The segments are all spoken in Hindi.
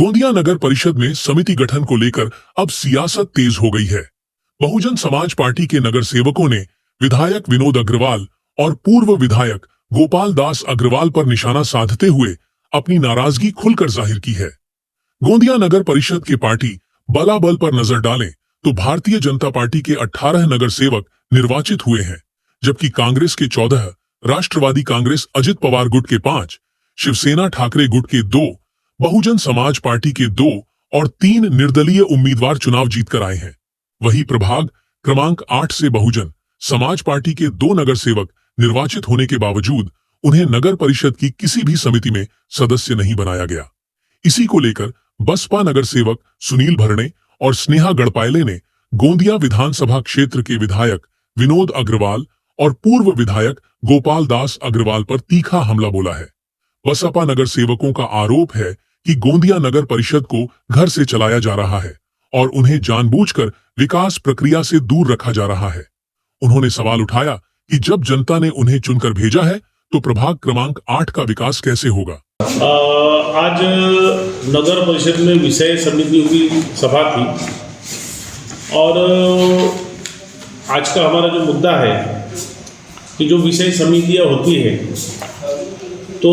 गोंदिया नगर परिषद में समिति गठन को लेकर अब सियासत तेज हो गई है। बहुजन समाज पार्टी के नगर सेवकों ने विधायक विनोद अग्रवाल और पूर्व विधायक गोपाल दास अग्रवाल पर निशाना साधते हुए अपनी नाराजगी खुलकर जाहिर की है। गोंदिया नगर परिषद के पार्टी बलाबल पर नजर डालें तो भारतीय जनता पार्टी के 18 नगर सेवक निर्वाचित हुए हैं, जबकि कांग्रेस के 14, राष्ट्रवादी कांग्रेस अजित पवार गुट के 5, शिवसेना ठाकरे गुट के 2, बहुजन समाज पार्टी के 2 और 3 निर्दलीय उम्मीदवार चुनाव जीतकर आए हैं। वहीं प्रभाग क्रमांक 8 से बहुजन समाज पार्टी के 2 नगर सेवक निर्वाचित होने के बावजूद उन्हें नगर परिषद की किसी भी समिति में सदस्य नहीं बनाया गया। इसी को लेकर बसपा नगर सेवक सुनील भरणे और स्नेहा गढ़पायले ने गोंदिया विधानसभा क्षेत्र के विधायक विनोद अग्रवाल और पूर्व विधायक गोपाल दास अग्रवाल पर तीखा हमला बोला है। बसपा नगर सेवकों का आरोप है कि गोंदिया नगर परिषद को घर से चलाया जा रहा है और उन्हें जानबूझकर विकास प्रक्रिया से दूर रखा जा रहा है। उन्होंने सवाल उठाया कि जब जनता ने उन्हें चुनकर भेजा है तो प्रभाग क्रमांक 8 का विकास कैसे होगा। आज नगर परिषद में विषय समितियों की सभा थी और आज का हमारा जो मुद्दा है कि जो विषय समितियां होती है तो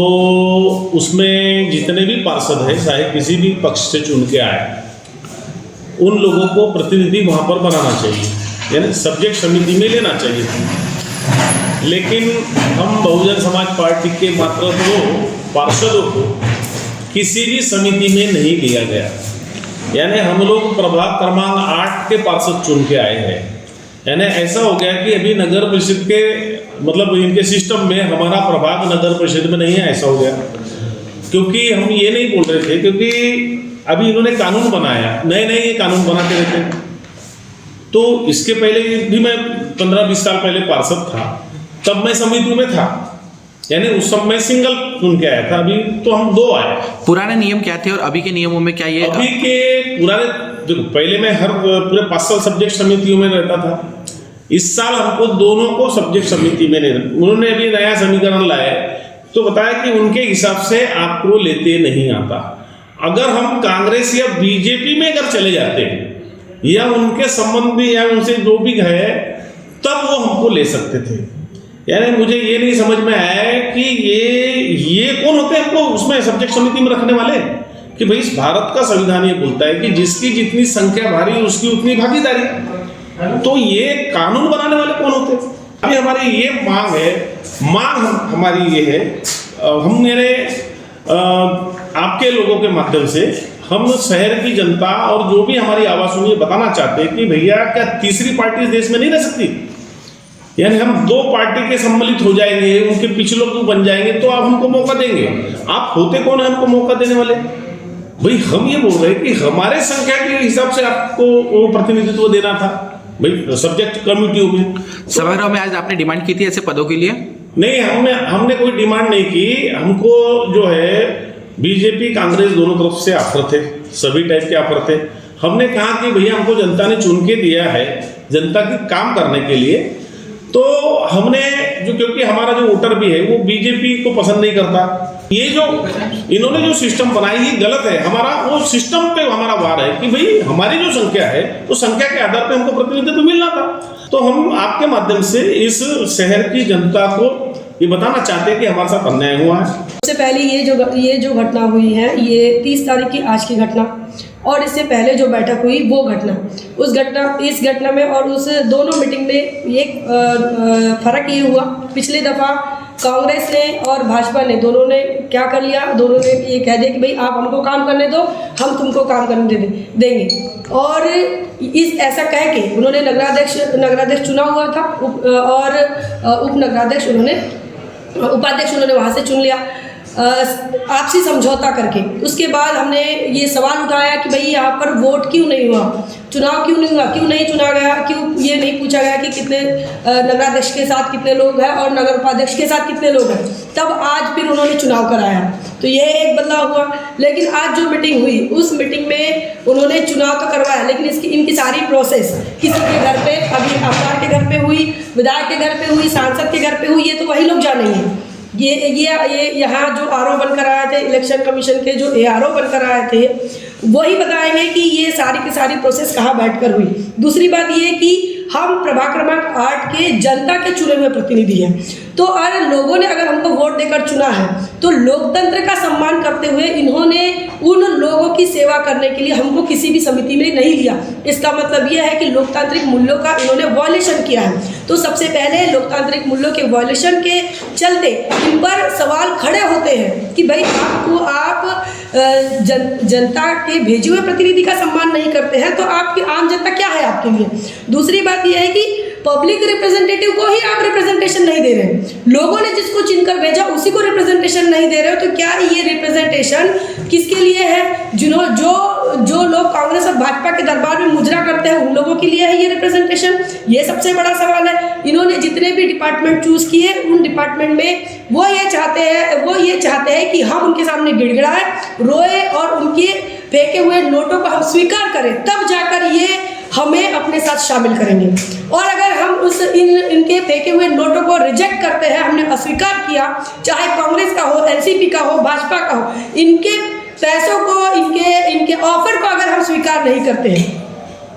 उसमें जितने भी पार्षद हैं, चाहे किसी भी पक्ष से चुन के आए, उन लोगों को प्रतिनिधि वहाँ पर बनाना चाहिए, यानी सब्जेक्ट समिति में लेना चाहिए। लेकिन हम बहुजन समाज पार्टी के मात्र 2 पार्षदों को किसी भी समिति में नहीं लिया गया, यानी हम लोग प्रभाग क्रमांक 8 के पार्षद चुन के आए हैं। यानी ऐसा हो गया कि अभी नगर परिषद के मतलब इनके सिस्टम में हमारा प्रभाग नगर परिषद में नहीं है, ऐसा हो गया। क्योंकि हम ये नहीं बोल रहे थे, क्योंकि अभी इन्होंने कानून बनाया, नए ये कानून बनाते रहते हैं। तो इसके पहले भी मैं 15-20 साल पहले पार्षद था, तब मैं समिति में था, यानी उस समय मैं सिंगल चुन के आया था। अभी तो हम 2 आए। पुराने नियम क्या थे और अभी के नियमों में क्या ये? अभी के पुराने देखो, पहले मैं हर पूरे 5 साल सब्जेक्ट समितियों में रहता था। इस साल हमको दोनों को सब्जेक्ट समिति में नहीं, उन्होंने अभी नया समीकरण लाया तो बताया कि उनके हिसाब से आपको लेते नहीं आता। अगर हम कांग्रेस या बीजेपी में अगर चले जाते हैं या उनके संबंधी या उनसे जो भी है, तब वो हमको ले सकते थे। यानी मुझे ये नहीं समझ में आया कि ये कौन होते हैं हमको उसमें सब्जेक्ट समिति में रखने वाले, कि भाई भारत का संविधान ये बोलता है कि जिसकी जितनी संख्या भारी उसकी उतनी भागीदारी। तो ये कानून बनाने वाले कौन होते हैं? अभी हमारी ये मांग है, हमारी ये है, हम मेरे आपके लोगों के माध्यम से हम शहर की जनता और जो भी हमारी आवाज सुनिए बताना चाहते हैं कि भैया क्या तीसरी पार्टी इस देश में नहीं रह सकती? यानी हम 2 पार्टी के सम्मिलित हो जाएंगे, उनके पीछे लोग बन जाएंगे तो आप हमको मौका देंगे। आप होते कौन है हमको मौका देने वाले? भाई हम ये बोल रहे हैं कि हमारे संख्या के हिसाब से आपको वो प्रतिनिधित्व देना था भाई सब्जेक्ट कमिटियों में। सभागृह में आज आपने डिमांड की थी ऐसे पदों के लिए? नहीं, हमने कोई डिमांड नहीं की। हमको जो है बीजेपी कांग्रेस दोनों तरफ से ऑफर थे, सभी टाइप के ऑफर थे। हमने कहा कि भैया हमको जनता ने चुन के दिया है जनता की काम करने के लिए, तो हमने जो, क्योंकि हमारा जो वोटर भी है वो बीजेपी को पसंद नहीं करता। ये जो इन्होंने जो सिस्टम बनाई ये गलत है। हमारा वो सिस्टम पे हमारा वार है कि भाई हमारी जो संख्या है उस संख्या के आधार पे हमको प्रतिनिधित्व मिलना था। तो हम आपके माध्यम से इस शहर की जनता को ये बताना चाहते हैं कि हमारे साथ अन्याय हुआ है। सबसे पहले ये जो घटना हुई है ये 30 तारीख की आज की घटना, और इससे पहले जो बैठक हुई वो घटना, इस घटना में और उस दोनों मीटिंग में एक फर्क ये हुआ, पिछली दफ़ा कांग्रेस ने और भाजपा ने दोनों ने क्या कर लिया, दोनों ने ये कह दिया कि भाई आप हमको काम करने दो, हम तुमको काम करने देंगे। और ऐसा कह के उन्होंने नगराध्यक्ष चुना हुआ था और उपाध्यक्ष उन्होंने वहाँ से चुन लिया आपसी समझौता करके। उसके बाद हमने ये सवाल उठाया कि भाई यहाँ पर वोट क्यों नहीं हुआ, चुनाव क्यों नहीं हुआ, क्यों नहीं चुना गया, क्यों ये नहीं पूछा गया कि कितने नगराध्यक्ष के साथ कितने लोग हैं और नगर उपाध्यक्ष के साथ कितने लोग हैं। तब आज फिर उन्होंने चुनाव कराया, तो ये एक बदलाव हुआ। लेकिन आज जो मीटिंग हुई उस मीटिंग में उन्होंने चुनाव तो करवाया, लेकिन इनकी सारी प्रोसेस किसी के घर पे, अभी अवतार के घर पे हुई, विधायक के घर पे हुई, सांसद के घर पे हुई, ये तो वही लोग जानेंगे। ये यहाँ जो आरओ बनकर आए थे, इलेक्शन कमीशन के जो एआरओ बनकर आए थे, वही बताएंगे कि ये सारी की सारी प्रोसेस कहाँ बैठकर हुई। दूसरी बात ये कि हम प्रभाग क्रमांक 8 के जनता के चुने हुए प्रतिनिधि हैं, तो और लोगों ने अगर हमको वोट देकर चुना है तो लोकतंत्र का सम्मान करते हुए इन्होंने उन लोगों की सेवा करने के लिए हमको किसी भी समिति में नहीं लिया। इसका मतलब यह है कि लोकतांत्रिक मूल्यों का इन्होंने वायलेशन किया है। तो सबसे पहले लोकतांत्रिक मूल्यों के वायलेशन के चलते इन पर सवाल खड़े होते हैं कि भाई आप जनता के भेजे हुए प्रतिनिधि का सम्मान नहीं करते हैं, तो आपकी आम जनता क्या है आपके लिए। दूसरी बात यह है कि पब्लिक रिप्रेजेंटेटिव को ही आप रिप्रेजेंटेशन नहीं दे रहे हैं, लोगों ने जिसको चुनकर भेजा उसी को रिप्रेजेंटेशन नहीं दे रहे हो, तो क्या ये रिप्रेजेंटेशन किसके लिए है। जो लोग कांग्रेस और भाजपा के दरबार में मुजरा करते हैं उन लोगों के लिए है ये रिप्रेजेंटेशन। ये सबसे बड़ा सवाल है। इन्होंने जितने भी डिपार्टमेंट चूज किए उन डिपार्टमेंट में वो ये चाहते हैं कि हम उनके सामने गिड़गिड़ाएं, रोए और उनके फेंके हुए नोटों को हम स्वीकार करें, तब जाकर ये हमें अपने साथ शामिल करेंगे। और अगर हम इनके फेंके हुए नोटों को रिजेक्ट करते हैं, हमने अस्वीकार किया, चाहे कांग्रेस का हो, एनसीपी का हो, भाजपा का हो, इनके पैसों को, इनके ऑफर को अगर हम स्वीकार नहीं करते हैं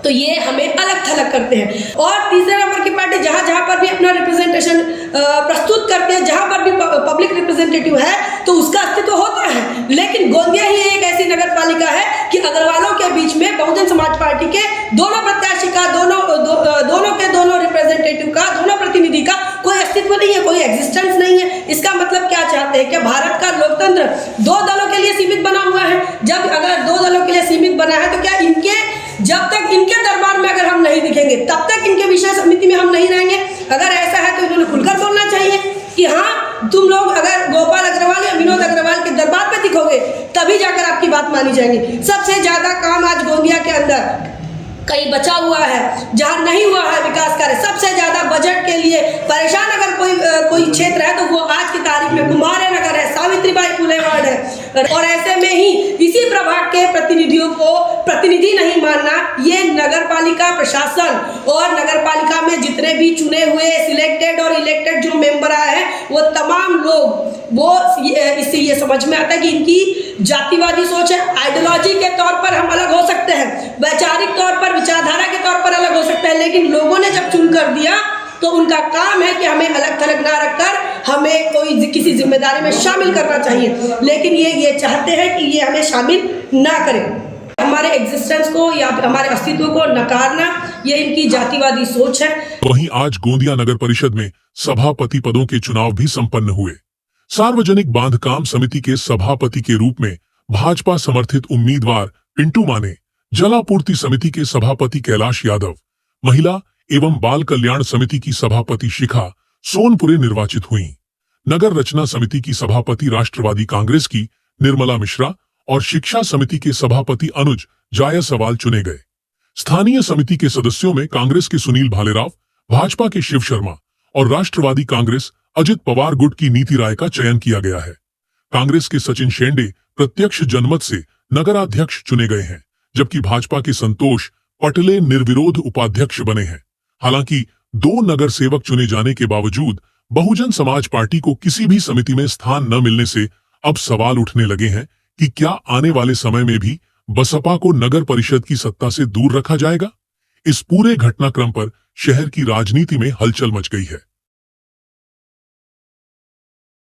तो ये हमें अलग थलग करते हैं। और तीसरे नंबर की पार्टी जहाँ पर भी अपना रिप्रेजेंटेशन प्रस्तुत करते हैं, जहाँ पर भी पब्लिक रिप्रेजेंटेटिव है तो उसका अस्तित्व होता है। लेकिन गोंदिया ही एक ऐसी नगर पालिका है कि अग्रवालों के बीच में बहुजन समाज पार्टी के दोनों प्रत्याशी का, दोनों रिप्रेजेंटेटिव का, दोनों प्रतिनिधि का कोई अस्तित्व नहीं है, कोई एग्जिस्टेंस नहीं है। इसका मतलब क्या चाहते हैं कि भारत का लोकतंत्र 2 दलों के लिए सीमित बना हुआ है। जब अगर 2 दलों के लिए सीमित बना है तो क्या जब तक इनके दरबार में अगर हम नहीं दिखेंगे तब तक इनके विषय समिति में हम नहीं रहेंगे। अगर ऐसा है तो इन्होंने खुलकर बोलना चाहिए कि हाँ, तुम लोग अगर गोपाल अग्रवाल या विनोद अग्रवाल के दरबार पे दिखोगे तभी जाकर आपकी बात मानी जाएगी। सबसे ज्यादा काम आज गोंदिया के अंदर कहीं बचा हुआ है, जहाँ नहीं हुआ है विकास कार्य। सबसे ज्यादा बजट के लिए परेशान अगर कोई क्षेत्र है तो वो आज की तारीख में कुमार नगर है, सावित्रीबाई फुले वार्ड है। और ऐसे में ही इसी प्रभाग के प्रतिनिधियों को प्रतिनिधि नहीं मानना, ये नगर पालिका प्रशासन और नगर पालिका में जितने भी चुने हुए सिलेक्टेड और इलेक्टेड जो मेंबर आए हैं वो तमाम लोग इससे ये समझ में आता है कि इनकी जातिवादी सोच है। आइडियोलॉजी के तौर पर हम अलग हो सकते हैं, वैचारिक तौर पर, विचारधारा के तौर पर अलग हो सकते हैं, लेकिन लोगों ने जब चुन कर दिया तो उनका काम है कि हमें अलग थलग ना रखकर हमें कोई किसी जिम्मेदारी में शामिल करना चाहिए। लेकिन ये चाहते हैं कि ये हमें शामिल ना करें, हमारे एग्जिस्टेंस को या हमारे अस्तित्व को नकारना, ये इनकी जातिवादी सोच है। वहीं आज गोंदिया नगर परिषद में सभापति पदों के चुनाव भी संपन्न हुए। सार्वजनिक बांधकाम समिति के सभापति के रूप में भाजपा समर्थित उम्मीदवार पिंटू माने, जलापूर्ति समिति के सभापति कैलाश यादव, महिला एवं बाल कल्याण समिति की सभापति शिखा सोनपुरे निर्वाचित हुईं। नगर रचना समिति की सभापति राष्ट्रवादी कांग्रेस की निर्मला मिश्रा और शिक्षा समिति के सभापति अनुज जायसवाल चुने गए। स्थानीय समिति के सदस्यों में कांग्रेस के सुनील भालेराव, भाजपा के शिव शर्मा और राष्ट्रवादी कांग्रेस अजित पवार गुट की नीति राय का चयन किया गया है। कांग्रेस के सचिन शेंडे प्रत्यक्ष जनमत से नगराध्यक्ष चुने गए हैं, जबकि भाजपा के संतोष पटले निर्विरोध उपाध्यक्ष बने हैं। हालांकि 2 नगर सेवक चुने जाने के बावजूद बहुजन समाज पार्टी को किसी भी समिति में स्थान न मिलने से अब सवाल उठने लगे हैं कि क्या आने वाले समय में भी बसपा को नगर परिषद की सत्ता से दूर रखा जाएगा। इस पूरे घटनाक्रम पर शहर की राजनीति में हलचल मच गई है।